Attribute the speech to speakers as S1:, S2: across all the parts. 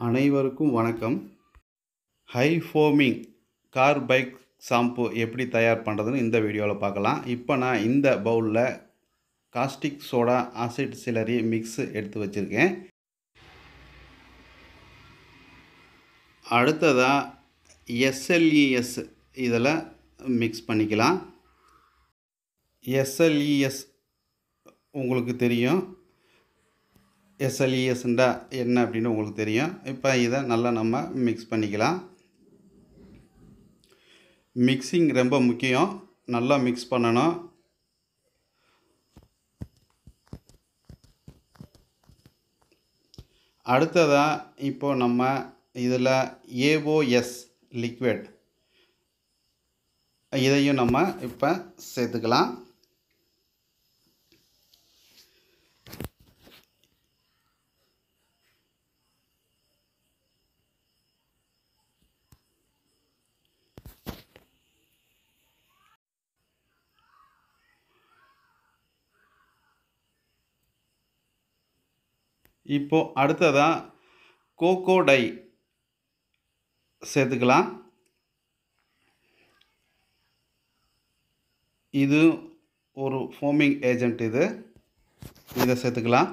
S1: அனைவருக்கும் வணக்கம். High foaming car bike shampoo எப்படி தயார் பண்ணுறதுன்னு இந்த வீடியோவில் பார்க்கலாம். இப்போ நான் இந்த பவுலில் காஸ்டிக் சோடா ஆசிட் சிலரி மிக்ஸு எடுத்து வச்சுருக்கேன். அடுத்ததாக எஸ்எல்இஎஸ் இதில் மிக்ஸ் பண்ணிக்கலாம். எஸ்எல்இஎஸ் உங்களுக்கு தெரியும். எஸ்எல்இஎஸ்ண்டா என்ன அப்படின்னு உங்களுக்கு தெரியும். இப்போ இதை நல்லா நம்ம மிக்ஸ் பண்ணிக்கலாம். மிக்சிங் ரொம்ப முக்கியம். நல்லா மிக்ஸ் பண்ணணும். அடுத்ததாக இப்போ நம்ம இதில் ஏஓஎஸ் லிக்விட் இதையும் நம்ம இப்போ சேர்த்துக்கலாம். இப்போ அடுத்ததாக கோகோ டை சேர்த்துக்கலாம். இது ஒரு ஃபோமிங் ஏஜென்ட். இதை சேர்த்துக்கலாம்.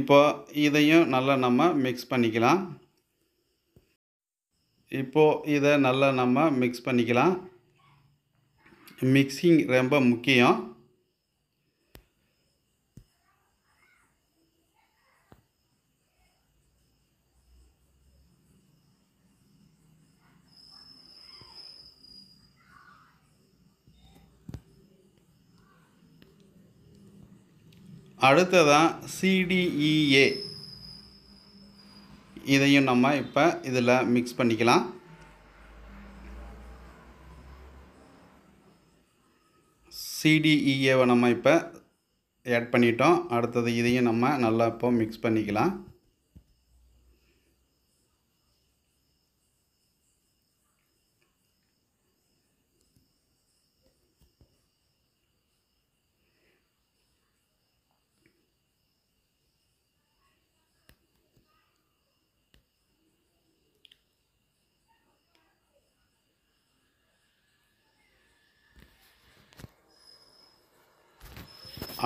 S1: இப்போ இதையும் நல்லா நம்ம மிக்ஸ் பண்ணிக்கலாம். இதை நல்லா நம்ம மிக்ஸ் பண்ணிக்கலாம். மிக்சிங் ரொம்ப முக்கியம். அடுத்ததாக சிடிஇஏ இதையும் நம்ம இப்போ இதில் மிக்ஸ் பண்ணிக்கலாம். சிடிஇஏவை நம்ம இப்போ ஆட் பண்ணிட்டோம். அடுத்தது இதையும் நம்ம நல்லா இப்போ மிக்ஸ் பண்ணிக்கலாம்.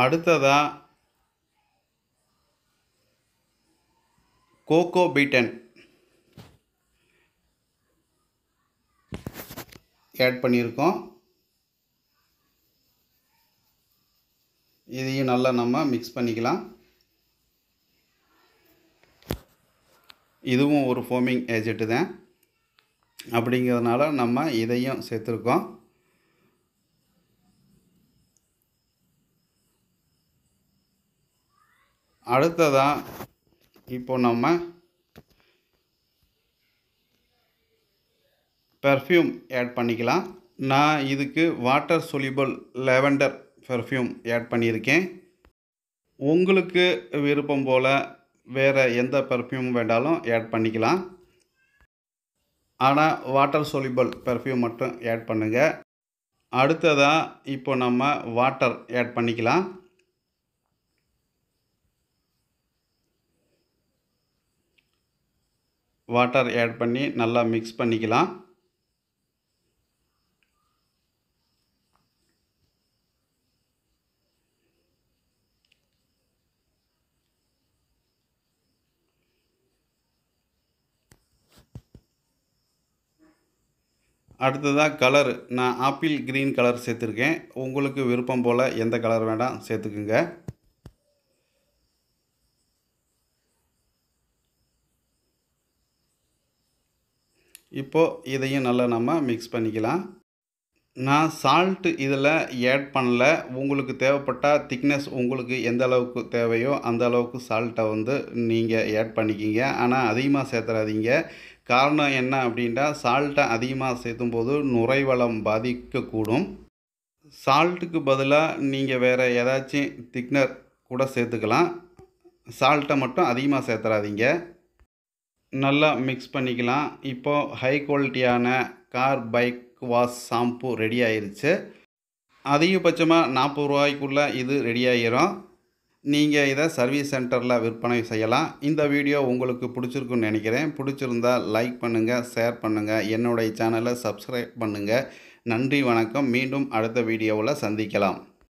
S1: அடுத்ததாக கோகோ பீட்டன் ஆட் பண்ணியிருக்கோம். இதையும் நல்லா நம்ம மிக்ஸ் பண்ணிக்கலாம். இதுவும் ஒரு ஃபோமிங் ஏஜென்ட் தான். அப்படிங்கிறதுனால நம்ம இதையும் சேர்த்துருக்கோம். அடுத்ததாக இப்போ நம்ம பெர்ஃப்யூம் ஆட் பண்ணிக்கலாம். நான் இதுக்கு water solibul lavender perfume add பண்ணியிருக்கேன். உங்களுக்கு விருப்பம் போல் வேறு எந்த பெர்ஃப்யூம் வேண்டாலும் ஆட் பண்ணிக்கலாம். ஆனால் வாட்டர் solibul பெர்ஃப்யூம் மட்டும் ஆட் பண்ணுங்கள். அடுத்ததாக இப்போ நம்ம வாட்டர் ஆட் பண்ணிக்கலாம். வாட்டர் ஆட் பண்ணி நல்லா மிக்ஸ் பண்ணிக்கலாம். அடுத்ததாக கலர் நான் ஆப்பிள் க்ரீன் கலர் சேர்த்துருக்கேன். உங்களுக்கு விருப்பம் போல் எந்த கலர் வேண்டாம் சேர்த்துக்குங்க. இப்போது இதையும் நல்லா நம்ம மிக்ஸ் பண்ணிக்கலாம். நான் சால்ட்டு இதில் ஆட் பண்ணல. உங்களுக்கு தேவைப்பட்டால் திக்னஸ் உங்களுக்கு எந்த அளவுக்கு தேவையோ அந்த அளவுக்கு சால்ட்டை நீங்கள் ஆட் பண்ணிக்கிங்க. ஆனால் அதிகமாக சேர்த்துறாதீங்க. காரணம் என்ன அப்படின்ட்டா, சால்ட்டை அதிகமாக சேர்த்தும்போது நுரைவளம் பாதிக்கக்கூடும். சால்ட்டுக்கு பதிலாக நீங்கள் வேறு ஏதாச்சும் திக்னர் கூட சேர்த்துக்கலாம். சால்ட்டை மட்டும் அதிகமாக சேர்த்துறாதீங்க. நல்லா மிக்ஸ் பண்ணிக்கலாம். இப்போது ஹை குவாலிட்டியான car bike wash shampoo ready ஆயிருச்சு. அதிகபட்சமாக 40 ரூபாய்க்குள்ளே இது ரெடி ஆகிரும். நீங்கள் இதை சர்வீஸ் சென்டரில் விற்பனை செய்யலாம். இந்த வீடியோ உங்களுக்கு பிடிச்சிருக்குன்னு நினைக்கிறேன். பிடிச்சிருந்தா லைக் பண்ணுங்கள், ஷேர் பண்ணுங்கள், என்னுடைய சேனலை சப்ஸ்கிரைப் பண்ணுங்கள். நன்றி, வணக்கம். மீண்டும் அடுத்த வீடியோவில் சந்திக்கலாம்.